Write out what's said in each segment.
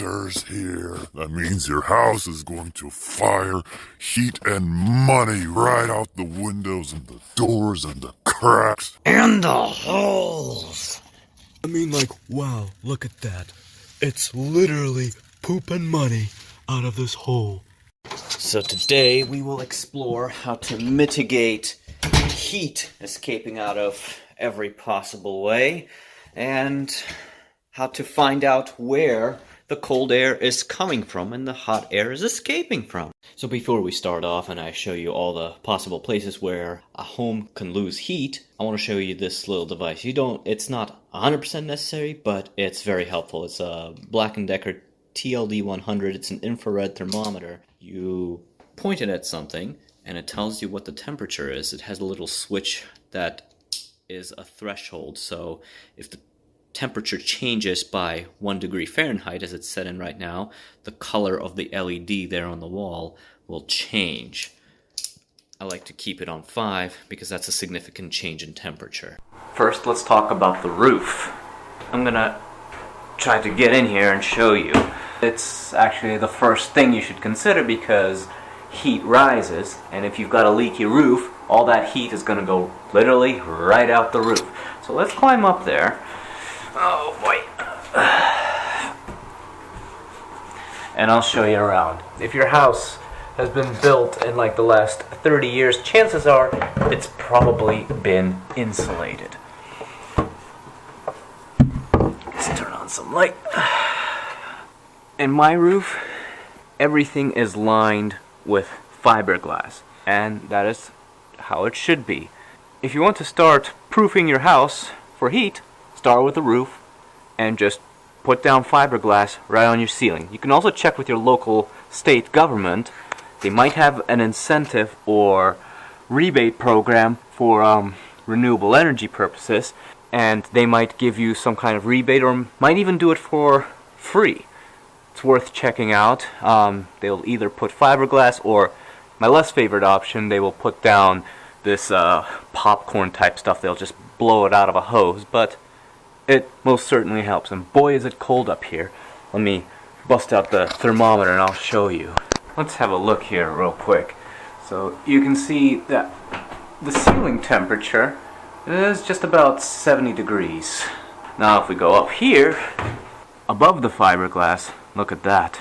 temperatures here. That means your house is going to fire heat and money right out the windows and the doors and the cracks. And the holes. I mean, like, wow, look at that. It's literally pooping money out of this hole. So today we will explore how to mitigate heat escaping out of every possible way and how to find out where the cold air is coming from and the hot air is escaping from. So before we start off and I show you all the possible places where a home can lose heat, I want to show you this little device. It's not 100% necessary, but it's very helpful. It's a Black & Decker TLD100. It's an infrared thermometer. You point it at something and it tells you what the temperature is. It has a little switch that is a threshold. So if the temperature changes by 1 degree Fahrenheit, as it's set in right now, the color of the LED there on the wall will change. I like to keep it on 5 because that's a significant change in temperature. First, let's talk about the roof. I'm gonna try to get in here and show you. It's actually the first thing you should consider because heat rises, and if you've got a leaky roof, all that heat is gonna go literally right out the roof. So let's climb up there. Oh boy. And I'll show you around. If your house has been built in like the last 30 years, chances are it's probably been insulated. Let's turn on some light. In my roof, everything is lined with fiberglass, and that is how it should be. If you want to start proofing your house for heat, start with the roof and just put down fiberglass right on your ceiling. You can also check with your local state government. They might have an incentive or rebate program for renewable energy purposes, and they might give you some kind of rebate or might even do it for free. It's worth checking out. They'll either put fiberglass or, my less favorite option, they will put down this popcorn type stuff. They'll just blow it out of a hose, but it most certainly helps. And boy is it cold up here. Let me bust out the thermometer and I'll show you. Let's have a look here real quick. So you can see that the ceiling temperature is just about 70 degrees. Now if we go up here, above the fiberglass, look at that.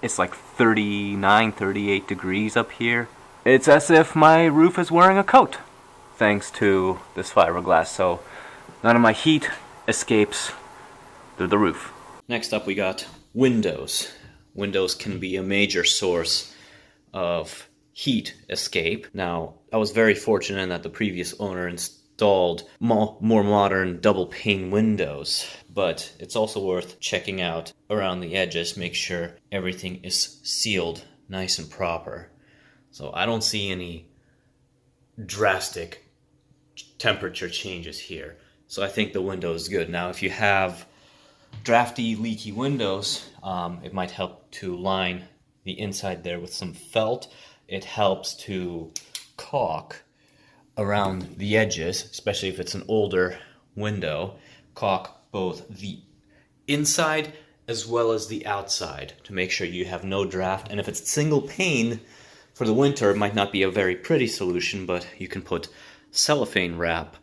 It's like 39, 38 degrees up here. It's as if my roof is wearing a coat, thanks to this fiberglass. So none of my heat escapes through the roof. Next up we got windows. Windows can be a major source of heat escape. Now, I was very fortunate in that the previous owner installed more modern double pane windows, but it's also worth checking out around the edges, make sure everything is sealed nice and proper. So I don't see any drastic temperature changes here. So I think the window is good. Now, if you have drafty, leaky windows, it might help to line the inside there with some felt. It helps to caulk around the edges, especially if it's an older window. Caulk both the inside as well as the outside to make sure you have no draft. And if it's single pane for the winter, it might not be a very pretty solution, but you can put cellophane wrap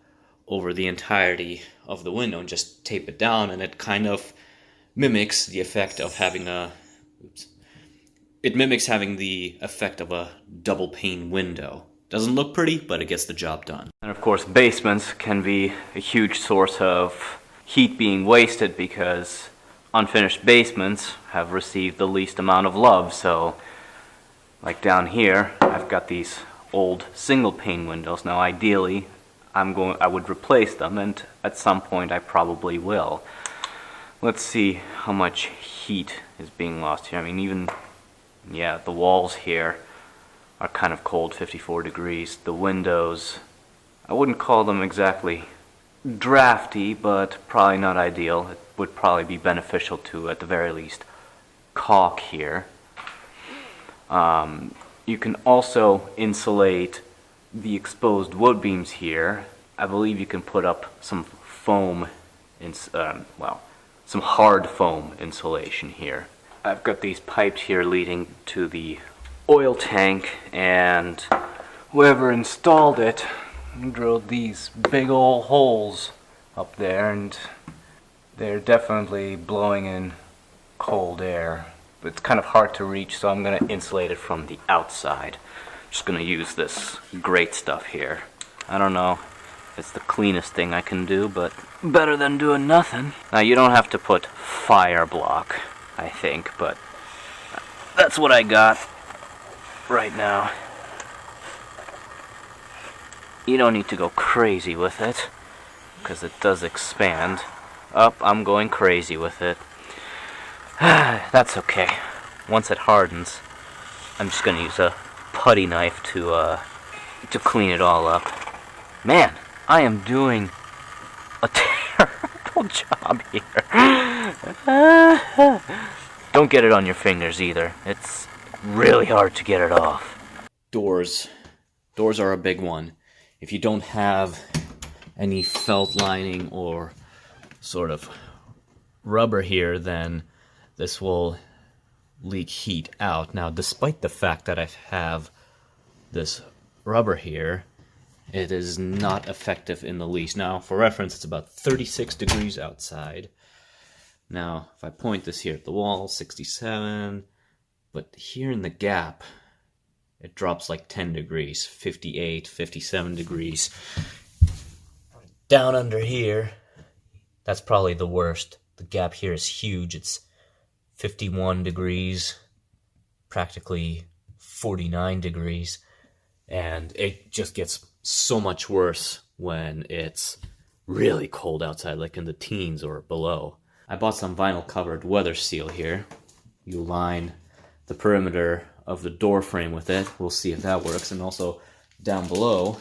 over the entirety of the window and just tape it down, and it kind of mimics the effect of having a double pane window. Doesn't look pretty, but it gets the job done. And of course, basements can be a huge source of heat being wasted because unfinished basements have received the least amount of love. So like down here, I've got these old single pane windows. Now ideally I would replace them, and at some point I probably will. Let's see how much heat is being lost here. I mean, the walls here are kind of cold, 54 degrees. The windows, I wouldn't call them exactly drafty, but probably not ideal. It would probably be beneficial to, at the very least, caulk here. You can also insulate the exposed wood beams here. I believe you can put up some foam, some hard foam insulation here. I've got these pipes here leading to the oil tank, and whoever installed it drilled these big old holes up there, and they're definitely blowing in cold air. But it's kind of hard to reach, so I'm going to insulate it from the outside. Just going to use this great stuff here. I don't know if it's the cleanest thing I can do, but better than doing nothing. Now, you don't have to put fire block, I think, but that's what I got right now. You don't need to go crazy with it, because it does expand. I'm going crazy with it. That's okay. Once it hardens, I'm just going to use a putty knife to clean it all up. Man, I am doing a terrible job here. Don't get it on your fingers either. It's really hard to get it off. Doors. Doors are a big one. If you don't have any felt lining or sort of rubber here, then this will leak heat out. Now, despite the fact that I have this rubber here, it is not effective in the least. Now, for reference, it's about 36 degrees outside. Now, if I point this here at the wall, 67, but here in the gap, it drops like 10 degrees, 58, 57 degrees. Down under here, that's probably the worst. The gap here is huge. It's 51 degrees, practically 49 degrees, and it just gets so much worse when it's really cold outside, like in the teens or below. I bought some vinyl covered weather seal here. You line the perimeter of the door frame with it. We'll see if that works. And also down below,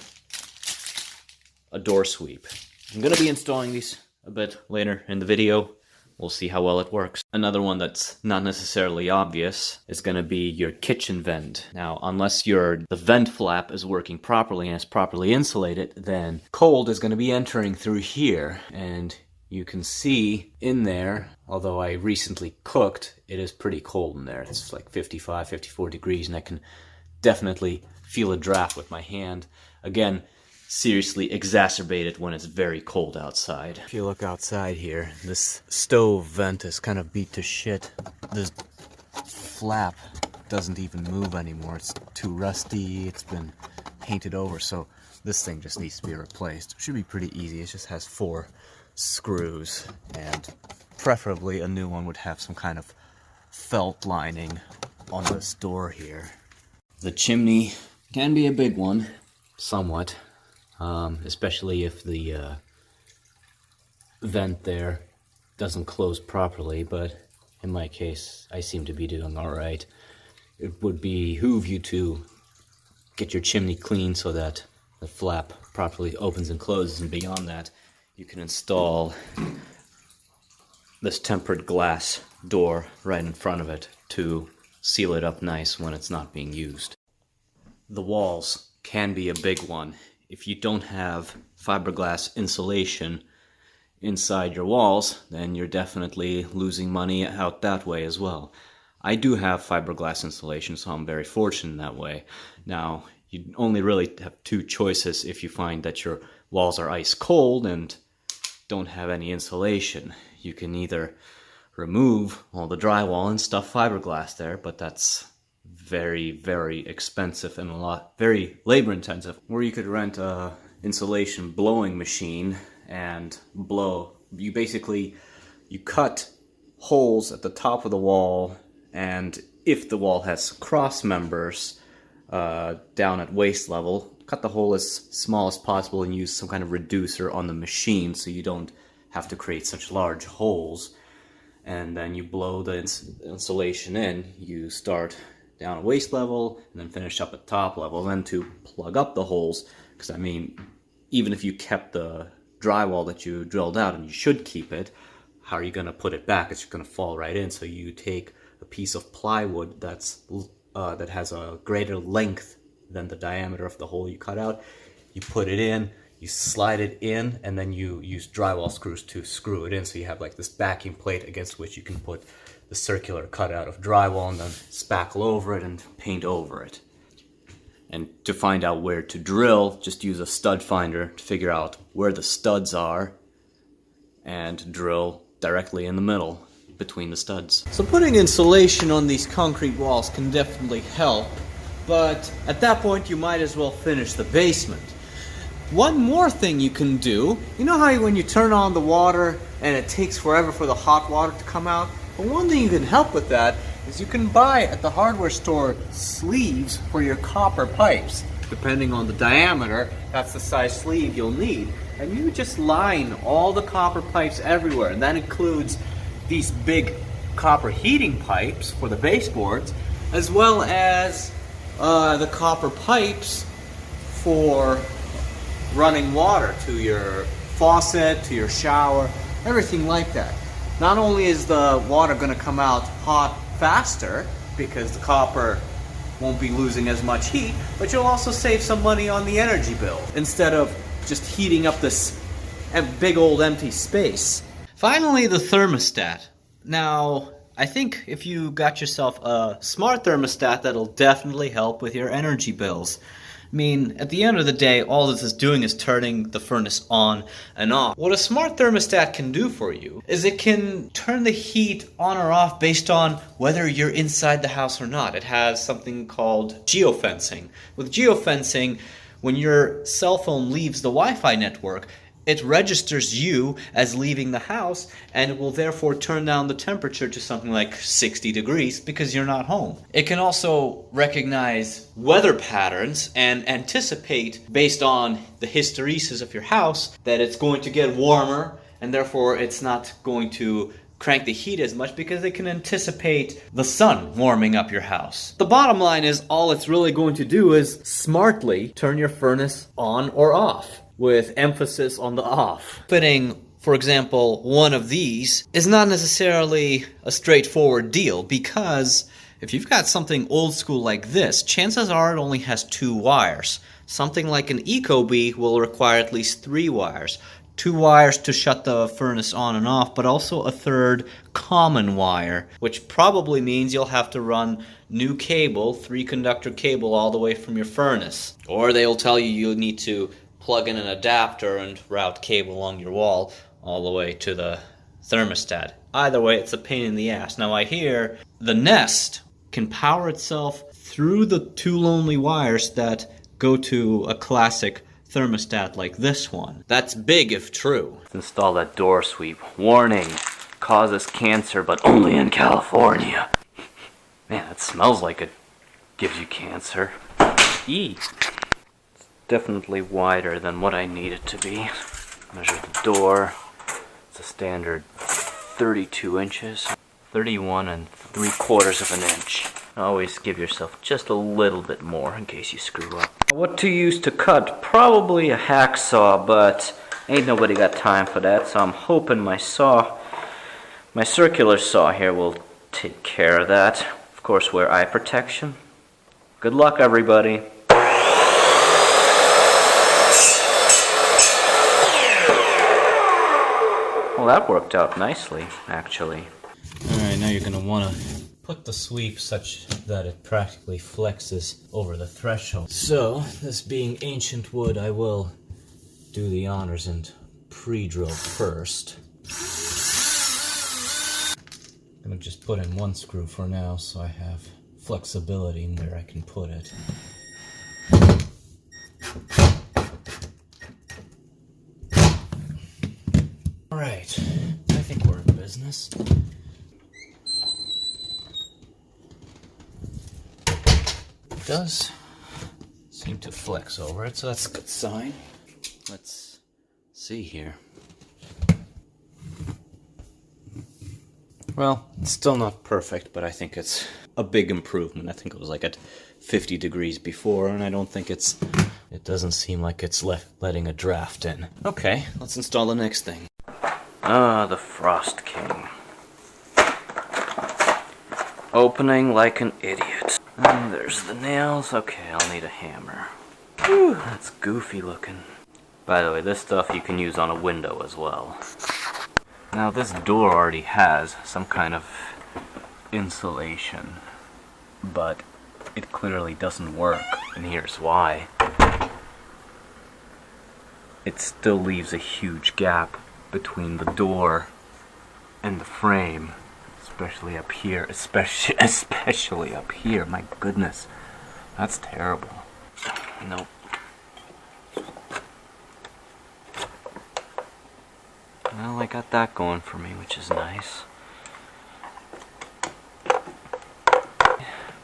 a door sweep. I'm going to be installing these a bit later in the video. We'll see how well it works. Another one that's not necessarily obvious is going to be your kitchen vent. Now, unless the vent flap is working properly and it's properly insulated, then cold is going to be entering through here. And you can see in there, although I recently cooked, it is pretty cold in there. It's like 55, 54 degrees, and I can definitely feel a draft with my hand. Again, seriously exacerbated when it's very cold outside. If you look outside here, this stove vent is kind of beat to shit. This flap doesn't even move anymore. It's too rusty, it's been painted over, so this thing just needs to be replaced. It should be pretty easy. It just has 4 screws, and preferably a new one would have some kind of felt lining on this door here. The chimney can be a big one, somewhat. Especially if the vent there doesn't close properly, but in my case, I seem to be doing alright. It would behoove you to get your chimney clean so that the flap properly opens and closes, and beyond that, you can install this tempered glass door right in front of it to seal it up nice when it's not being used. The walls can be a big one. If you don't have fiberglass insulation inside your walls, then you're definitely losing money out that way as well. I do have fiberglass insulation, so I'm very fortunate in that way. Now, you only really have 2 choices if you find that your walls are ice cold and don't have any insulation. You can either remove all the drywall and stuff fiberglass there, but that's very, very expensive and very labor intensive. Or you could rent a insulation blowing machine and blow. You cut holes at the top of the wall, and if the wall has cross members down at waist level, cut the hole as small as possible and use some kind of reducer on the machine so you don't have to create such large holes. And then you blow the insulation in. You start down at waist level and then finish up at top level. Then to plug up the holes, because I mean, even if you kept the drywall that you drilled out, and you should keep it, how are you going to put it back? It's just going to fall right in. So you take a piece of plywood that has a greater length than the diameter of the hole you cut out. You put it in, you slide it in, and then you use drywall screws to screw it in. So you have like this backing plate against which you can put the circular cutout of drywall and then spackle over it and paint over it. And to find out where to drill, just use a stud finder to figure out where the studs are and drill directly in the middle between the studs. So putting insulation on these concrete walls can definitely help, but at that point you might as well finish the basement. One more thing you can do, you know how when you turn on the water and it takes forever for the hot water to come out? Well, one thing you can help with that is you can buy at the hardware store sleeves for your copper pipes. Depending on the diameter, that's the size sleeve you'll need. And you just line all the copper pipes everywhere, and that includes these big copper heating pipes for the baseboards, as well as the copper pipes for running water to your faucet, to your shower, everything like that. Not only is the water going to come out hot faster because the copper won't be losing as much heat, but you'll also save some money on the energy bill instead of just heating up this big old empty space. Finally, the thermostat. Now, I think if you got yourself a smart thermostat, that'll definitely help with your energy bills. I mean, at the end of the day, all this is doing is turning the furnace on and off. What a smart thermostat can do for you is it can turn the heat on or off based on whether you're inside the house or not. It has something called geofencing. With geofencing, when your cell phone leaves the Wi-Fi network, it registers you as leaving the house, and it will therefore turn down the temperature to something like 60 degrees because you're not home. It can also recognize weather patterns and anticipate, based on the hysteresis of your house, that it's going to get warmer, and therefore it's not going to crank the heat as much because it can anticipate the sun warming up your house. The bottom line is all it's really going to do is smartly turn your furnace on or off, with emphasis on the off. Fitting, for example, one of these is not necessarily a straightforward deal, because if you've got something old school like this, chances are it only has 2 wires. Something like an Ecobee will require at least 3 wires. 2 wires to shut the furnace on and off, but also a third common wire, which probably means you'll have to run new cable, 3-conductor cable, all the way from your furnace. Or they'll tell you you'll need to plug in an adapter and route cable along your wall all the way to the thermostat. Either way, it's a pain in the ass. Now I hear the Nest can power itself through the 2 lonely wires that go to a classic thermostat like this one. That's big if true. Let's install that door sweep. Warning, causes cancer, but only in California. Man, that smells like it gives you cancer. Eee. Definitely wider than what I need it to be. Measure the door. It's a standard 32 inches. 31 3/4 of an inch. Always give yourself just a little bit more in case you screw up. What to use to cut? Probably a hacksaw, but ain't nobody got time for that, so I'm hoping my circular saw here will take care of that. Of course, wear eye protection. Good luck, everybody. Well, that worked out nicely, actually. Alright, now you're going to want to put the sweep such that it practically flexes over the threshold. So, this being ancient wood, I will do the honors and pre-drill first. I'm going to just put in 1 screw for now so I have flexibility in where I can put it. Alright, I think we're in business. It does seem to flex over it, so that's a good sign. Let's see here. Well, it's still not perfect, but I think it's a big improvement. I think it was like at 50 degrees before, and I don't think it doesn't seem like it's letting a draft in. Okay, let's install the next thing. The Frost King. Opening like an idiot. And there's the nails. Okay, I'll need a hammer. Whew, that's goofy looking. By the way, this stuff you can use on a window as well. Now this door already has some kind of insulation, but it clearly doesn't work, and here's why. It still leaves a huge gap between the door and the frame, especially up here, especially up here. My goodness, that's terrible. Nope. Well, I got that going for me, which is nice.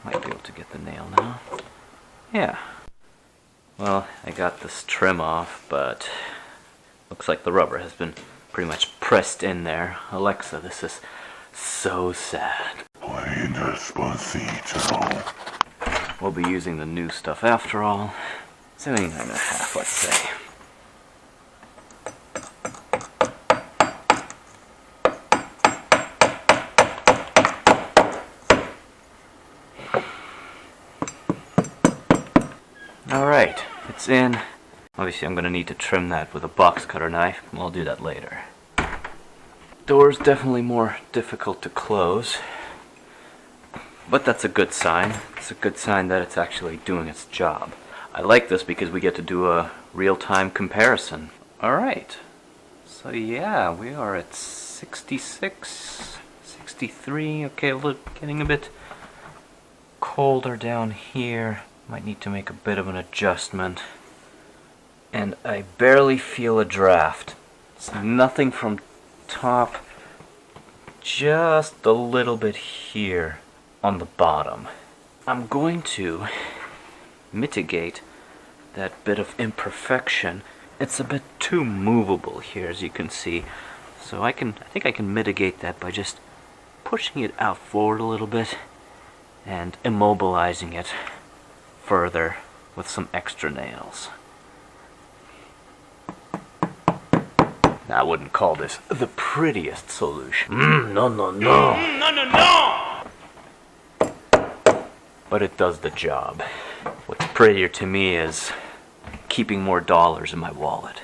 Might be able to get the nail now. Yeah. Well, I got this trim off, but looks like the rubber has been pretty much pressed in there. Alexa, this is so sad. Play Despacito. We'll be using the new stuff after all. 79.5, let's say. Alright, it's in. Obviously I'm going to need to trim that with a box cutter knife. I'll do that later. Door's definitely more difficult to close, but that's a good sign. It's a good sign that it's actually doing its job. I like this because we get to do a real-time comparison. Alright, so yeah, we are at 66, 63. Okay, look, getting a bit colder down here. Might need to make a bit of an adjustment. And I barely feel a draft. It's nothing from top, just a little bit here on the bottom. I'm going to mitigate that bit of imperfection. It's a bit too movable here, as you can see. So I think I can mitigate that by just pushing it out forward a little bit and immobilizing it further with some extra nails. Now, I wouldn't call this the prettiest solution. No. No. But it does the job. What's prettier to me is keeping more dollars in my wallet.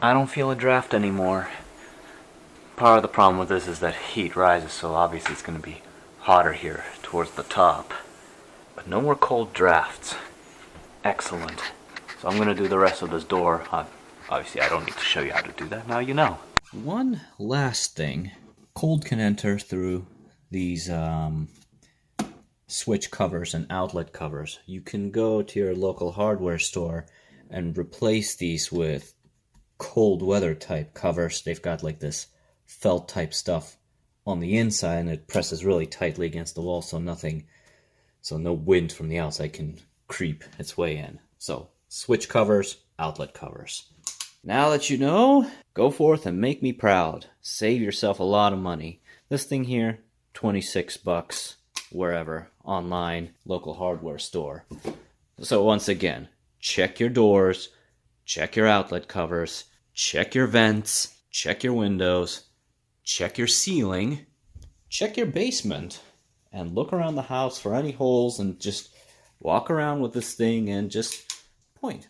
I don't feel a draft anymore. Part of the problem with this is that heat rises, so obviously it's going to be hotter here towards the top. But no more cold drafts. Excellent. So I'm going to do the rest of this door. Obviously I don't need to show you how to do that, now you know. One last thing. Cold can enter through these switch covers and outlet covers. You can go to your local hardware store and replace these with cold weather type covers. They've got like this felt type stuff on the inside, and it presses really tightly against the wall, so no wind from the outside can creep its way in. So switch covers, outlet covers. Now that you know, go forth and make me proud. Save yourself a lot of money. This thing here, $26 wherever, online, local hardware store. So once again, check your doors, check your outlet covers, check your vents, check your windows, check your ceiling, check your basement, and look around the house for any holes, and just walk around with this thing and just point,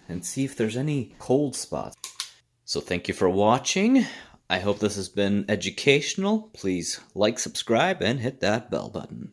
and see if there's any cold spots. So thank you for watching. I hope this has been educational. Please like, subscribe, and hit that bell button.